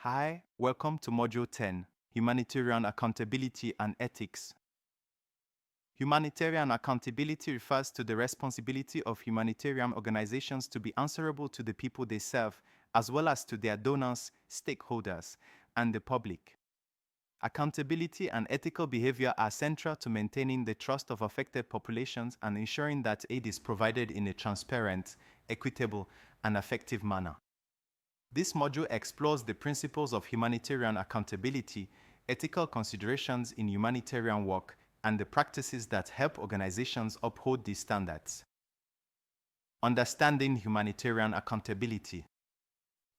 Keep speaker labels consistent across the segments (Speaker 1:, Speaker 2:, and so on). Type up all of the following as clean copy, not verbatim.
Speaker 1: Hi, welcome to Module 10, Humanitarian Accountability and Ethics. Humanitarian accountability refers to the responsibility of humanitarian organizations to be answerable to the people they serve, as well as to their donors, stakeholders, and the public. Accountability and ethical behavior are central to maintaining the trust of affected populations and ensuring that aid is provided in a transparent, equitable, and effective manner. This module explores the principles of humanitarian accountability, ethical considerations in humanitarian work, and the practices that help organizations uphold these standards. Understanding humanitarian accountability.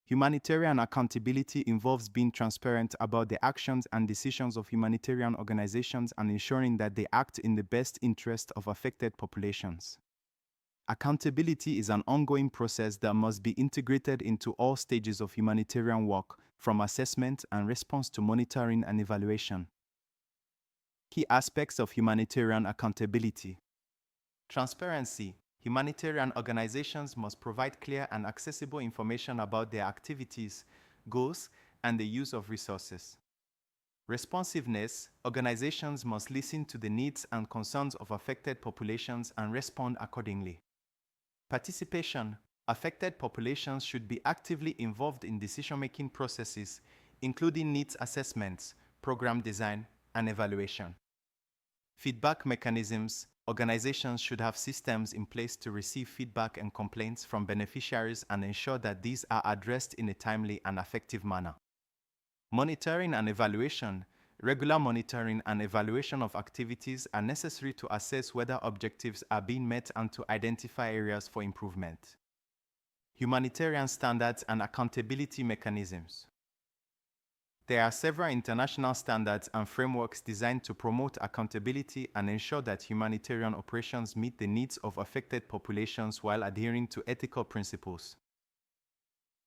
Speaker 1: Humanitarian accountability involves being transparent about the actions and decisions of humanitarian organizations and ensuring that they act in the best interest of affected populations. Accountability is an ongoing process that must be integrated into all stages of humanitarian work, from assessment and response to monitoring and evaluation. Key aspects of humanitarian accountability. Transparency. Humanitarian organizations must provide clear and accessible information about their activities, goals, and the use of resources. Responsiveness. Organizations must listen to the needs and concerns of affected populations and respond accordingly. Participation. Affected populations should be actively involved in decision-making processes, including needs assessments, program design, and evaluation. Feedback mechanisms. Organizations should have systems in place to receive feedback and complaints from beneficiaries and ensure that these are addressed in a timely and effective manner. Monitoring and evaluation. Regular monitoring and evaluation of activities are necessary to assess whether objectives are being met and to identify areas for improvement. Humanitarian standards and accountability mechanisms. There are several international standards and frameworks designed to promote accountability and ensure that humanitarian operations meet the needs of affected populations while adhering to ethical principles.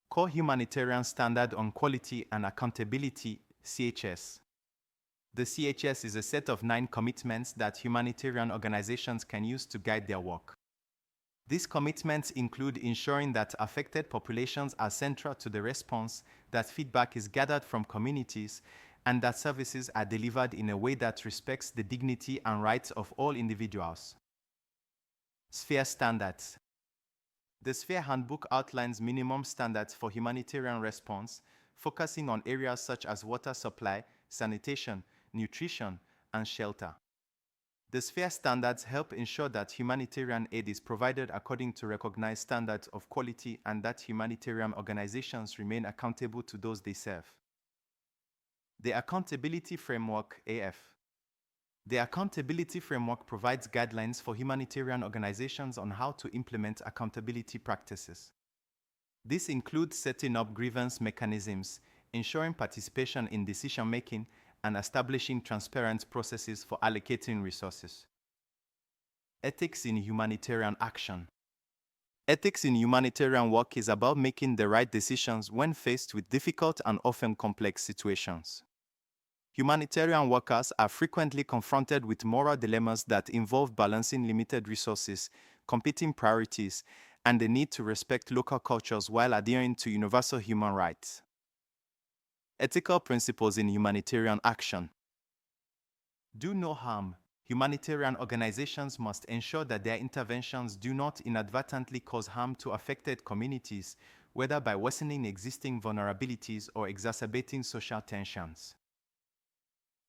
Speaker 1: Core Humanitarian Standard on Quality and Accountability, CHS. The CHS is a set of 9 commitments that humanitarian organizations can use to guide their work. These commitments include ensuring that affected populations are central to the response, that feedback is gathered from communities, and that services are delivered in a way that respects the dignity and rights of all individuals. Sphere Standards. The Sphere Handbook outlines minimum standards for humanitarian response, focusing on areas such as water supply, sanitation, nutrition, and shelter. The Sphere standards help ensure that humanitarian aid is provided according to recognized standards of quality and that humanitarian organizations remain accountable to those they serve. The Accountability Framework, AF. The Accountability Framework provides guidelines for humanitarian organizations on how to implement accountability practices. This includes setting up grievance mechanisms, ensuring participation in decision-making, and establishing transparent processes for allocating resources. Ethics in humanitarian action. Ethics in humanitarian work is about making the right decisions when faced with difficult and often complex situations. Humanitarian workers are frequently confronted with moral dilemmas that involve balancing limited resources, competing priorities, and the need to respect local cultures while adhering to universal human rights. Ethical principles in humanitarian action. Do no harm. Humanitarian organizations must ensure that their interventions do not inadvertently cause harm to affected communities, whether by worsening existing vulnerabilities or exacerbating social tensions.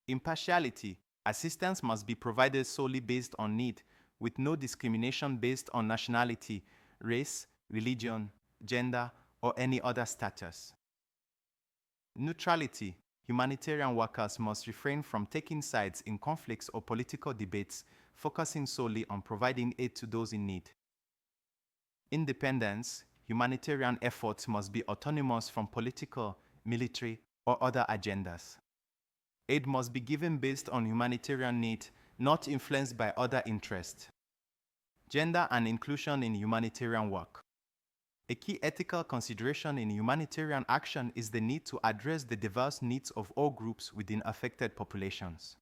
Speaker 1: Impartiality. Assistance must be provided solely based on need, with no discrimination based on nationality, race, religion, gender, or any other status. Neutrality. Humanitarian workers must refrain from taking sides in conflicts or political debates, focusing solely on providing aid to those in need. Independence. Humanitarian efforts must be autonomous from political, military, or other agendas. Aid must be given based on humanitarian need, not influenced by other interests. Gender and inclusion in humanitarian work. A key ethical consideration in humanitarian action is the need to address the diverse needs of all groups within affected populations.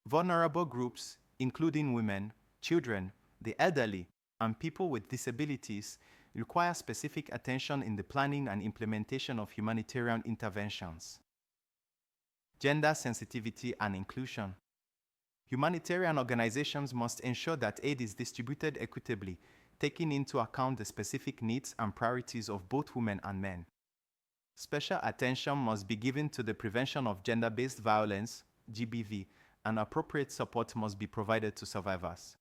Speaker 1: Vulnerable groups, including women, children, the elderly, and people with disabilities, require specific attention in the planning and implementation of humanitarian interventions. Gender sensitivity and inclusion. Humanitarian organizations must ensure that aid is distributed equitably, taking into account the specific needs and priorities of both women and men. Special attention must be given to the prevention of gender-based violence, GBV, and appropriate support must be provided to survivors.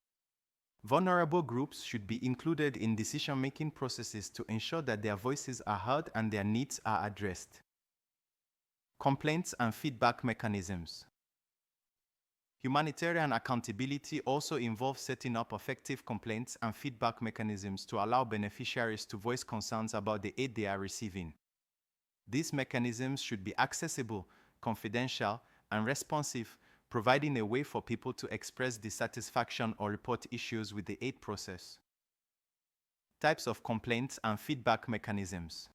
Speaker 1: Vulnerable groups should be included in decision-making processes to ensure that their voices are heard and their needs are addressed. Complaints and feedback mechanisms. Humanitarian accountability also involves setting up effective complaints and feedback mechanisms to allow beneficiaries to voice concerns about the aid they are receiving. These mechanisms should be accessible, confidential, and responsive, providing a way for people to express dissatisfaction or report issues with the aid process. Types of complaints and feedback mechanisms.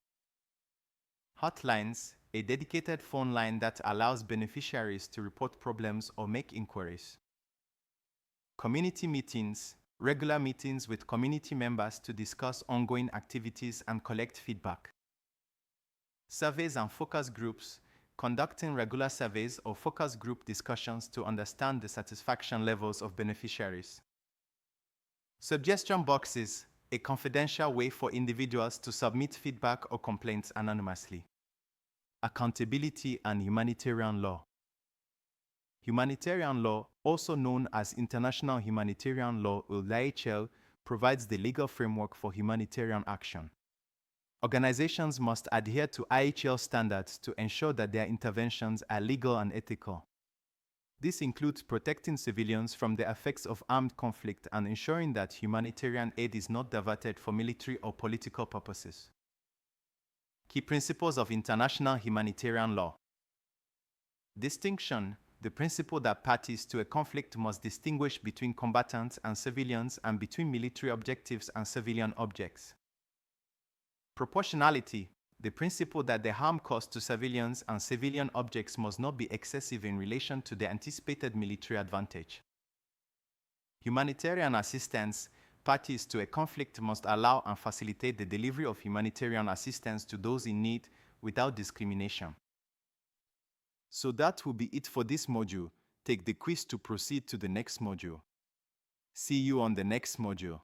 Speaker 1: Hotlines, a dedicated phone line that allows beneficiaries to report problems or make inquiries. Community meetings, regular meetings with community members to discuss ongoing activities and collect feedback. Surveys and focus groups, conducting regular surveys or focus group discussions to understand the satisfaction levels of beneficiaries. Suggestion boxes, a confidential way for individuals to submit feedback or complaints anonymously. Accountability and humanitarian law. Humanitarian law, also known as International Humanitarian Law or IHL, provides the legal framework for humanitarian action. Organizations must adhere to IHL standards to ensure that their interventions are legal and ethical. This includes protecting civilians from the effects of armed conflict and ensuring that humanitarian aid is not diverted for military or political purposes. Key principles of international humanitarian law. Distinction, the principle that parties to a conflict must distinguish between combatants and civilians and between military objectives and civilian objects. Proportionality, the principle that the harm caused to civilians and civilian objects must not be excessive in relation to the anticipated military advantage. Humanitarian assistance, parties to a conflict must allow and facilitate the delivery of humanitarian assistance to those in need without discrimination. So that will be it for this module. Take the quiz to proceed to the next module. See you on the next module.